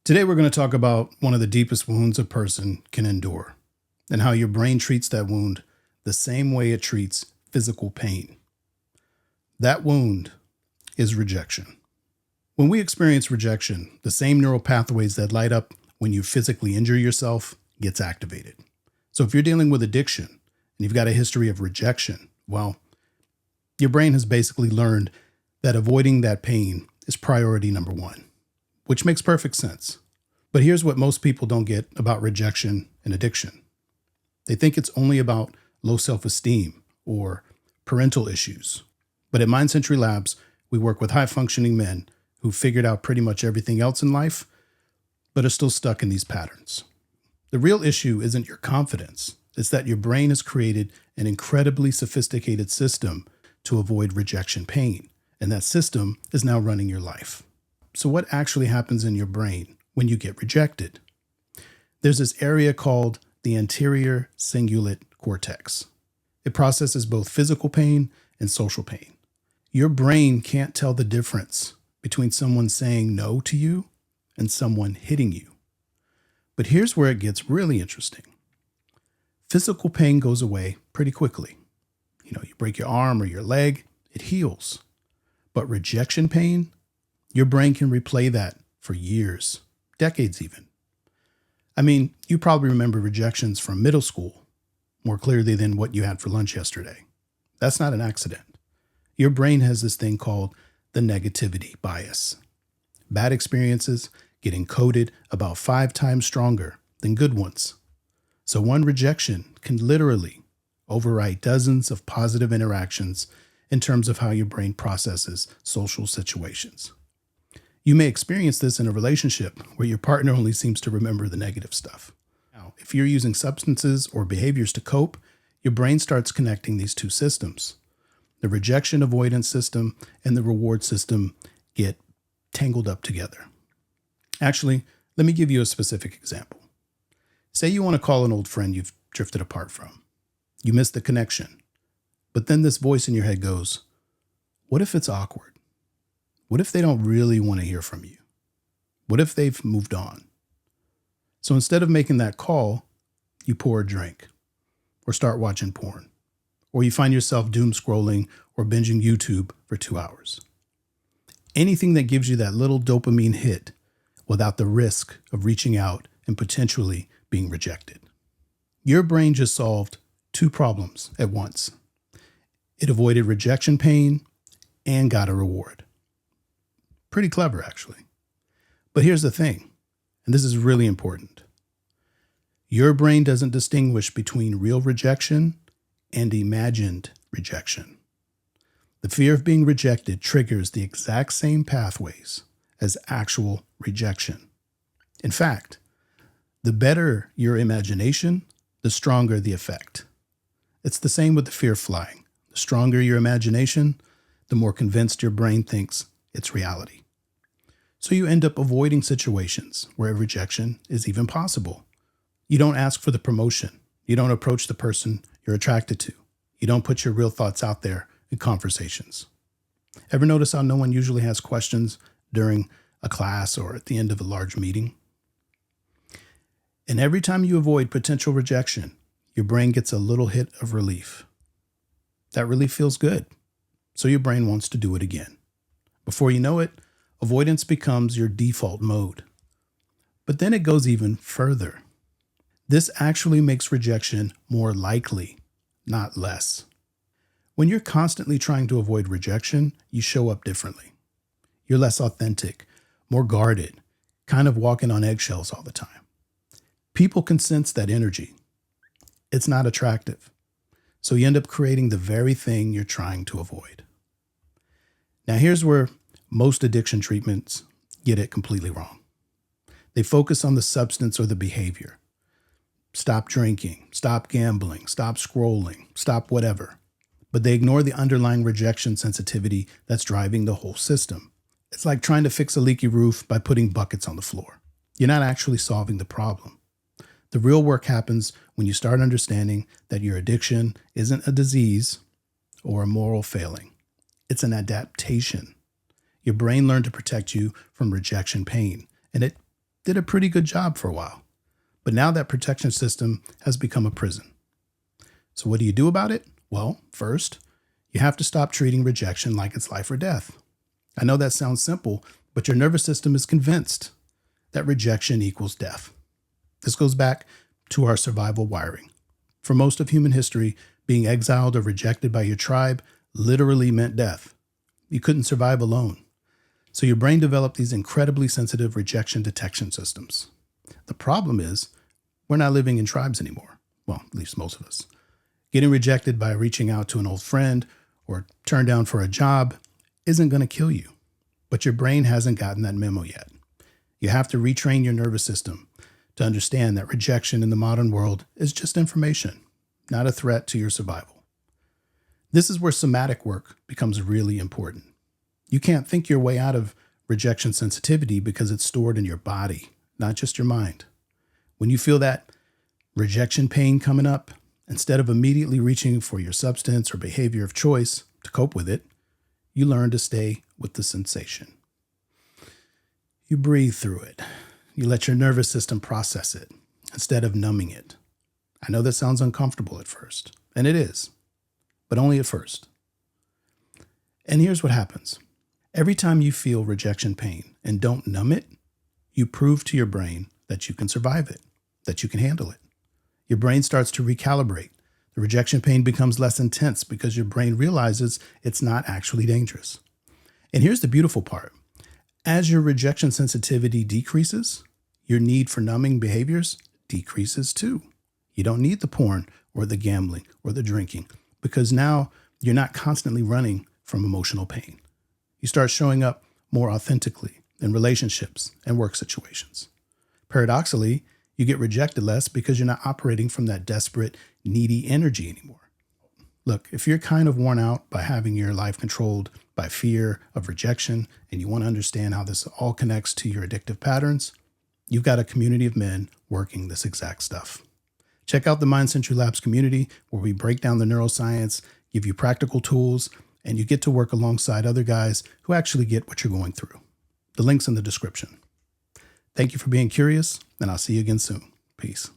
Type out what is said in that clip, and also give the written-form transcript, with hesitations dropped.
Today, we're going to talk about one of the deepest wounds a person can endure and how your brain treats that wound the same way it treats physical pain. That wound is rejection. When we experience rejection, the same neural pathways that light up when you physically injure yourself gets activated. So if you're dealing with addiction and you've got a history of rejection, well, your brain has basically learned that avoiding that pain is priority number one, which makes perfect sense. But here's what most people don't get about rejection and addiction. They think it's only about low self-esteem or parental issues. But at Mind Sentry Labs, we work with high-functioning men who figured out pretty much everything else in life, but are still stuck in these patterns. The real issue isn't your confidence. It's that your brain has created an incredibly sophisticated system to avoid rejection pain, and that system is now running your life. So what actually happens in your brain when you get rejected? There's this area called the anterior cingulate cortex. It processes both physical pain and social pain. Your brain can't tell the difference between someone saying no to you and someone hitting you. But here's where it gets really interesting. Physical pain goes away pretty quickly. You break your arm or your leg, it heals. But rejection pain, your brain can replay that for years, decades even. I mean, you probably remember rejections from middle school more clearly than what you had for lunch yesterday. That's not an accident. Your brain has this thing called the negativity bias. Bad experiences get encoded about 5 times stronger than good ones. So one rejection can literally overwrite dozens of positive interactions in terms of how your brain processes social situations. You may experience this in a relationship where your partner only seems to remember the negative stuff. Now, if you're using substances or behaviors to cope, your brain starts connecting these two systems. The rejection avoidance system and the reward system get tangled up together. Actually, let me give you a specific example. Say you want to call an old friend you've drifted apart from. You miss the connection. But then this voice in your head goes, what if it's awkward? What if they don't really want to hear from you? What if they've moved on? So instead of making that call, you pour a drink or start watching porn, or you find yourself doom scrolling or binging YouTube for 2 hours. Anything that gives you that little dopamine hit without the risk of reaching out and potentially being rejected. Your brain just solved 2 problems at once. It avoided rejection pain and got a reward. Pretty clever, actually. But here's the thing, and this is really important. Your brain doesn't distinguish between real rejection and imagined rejection. The fear of being rejected triggers the exact same pathways as actual rejection. In fact, the better your imagination, the stronger the effect. It's the same with the fear of flying. The stronger your imagination, the more convinced your brain thinks it's reality. So you end up avoiding situations where rejection is even possible. You don't ask for the promotion. You don't approach the person you're attracted to. You don't put your real thoughts out there in conversations. Ever notice how no one usually has questions during a class or at the end of a large meeting? And every time you avoid potential rejection, your brain gets a little hit of relief. That relief feels good, so your brain wants to do it again. Before you know it, avoidance becomes your default mode. But then it goes even further. This actually makes rejection more likely, not less. When you're constantly trying to avoid rejection, you show up differently. You're less authentic, more guarded, kind of walking on eggshells all the time. People can sense that energy. It's not attractive. So you end up creating the very thing you're trying to avoid. Now here's where most addiction treatments get it completely wrong. They focus on the substance or the behavior. Stop drinking, stop gambling, stop scrolling, stop whatever. But they ignore the underlying rejection sensitivity that's driving the whole system. It's like trying to fix a leaky roof by putting buckets on the floor. You're not actually solving the problem. The real work happens when you start understanding that your addiction isn't a disease or a moral failing. It's an adaptation. Your brain learned to protect you from rejection pain, and it did a pretty good job for a while. But now that protection system has become a prison. So what do you do about it? Well, first, you have to stop treating rejection like it's life or death. I know that sounds simple, but your nervous system is convinced that rejection equals death. This goes back to our survival wiring. For most of human history, being exiled or rejected by your tribe literally meant death. You couldn't survive alone. So your brain developed these incredibly sensitive rejection detection systems. The problem is, we're not living in tribes anymore. Well, at least most of us. Getting rejected by reaching out to an old friend or turned down for a job isn't going to kill you. But your brain hasn't gotten that memo yet. You have to retrain your nervous system to understand that rejection in the modern world is just information, not a threat to your survival. This is where somatic work becomes really important. You can't think your way out of rejection sensitivity because it's stored in your body, not just your mind. When you feel that rejection pain coming up, instead of immediately reaching for your substance or behavior of choice to cope with it, you learn to stay with the sensation. You breathe through it. You let your nervous system process it instead of numbing it. I know that sounds uncomfortable at first, and it is, but only at first. And here's what happens. Every time you feel rejection pain and don't numb it, you prove to your brain that you can survive it, that you can handle it. Your brain starts to recalibrate. The rejection pain becomes less intense because your brain realizes it's not actually dangerous. And here's the beautiful part. As your rejection sensitivity decreases, your need for numbing behaviors decreases too. You don't need the porn or the gambling or the drinking because now you're not constantly running from emotional pain. You start showing up more authentically in relationships and work situations. Paradoxically, you get rejected less because you're not operating from that desperate, needy energy anymore. Look, if you're kind of worn out by having your life controlled by fear of rejection and you want to understand how this all connects to your addictive patterns, you've got a community of men working this exact stuff. Check out the Mind Sentry Labs community where we break down the neuroscience, give you practical tools, and you get to work alongside other guys who actually get what you're going through. The link's in the description. Thank you for being curious, and I'll see you again soon. Peace.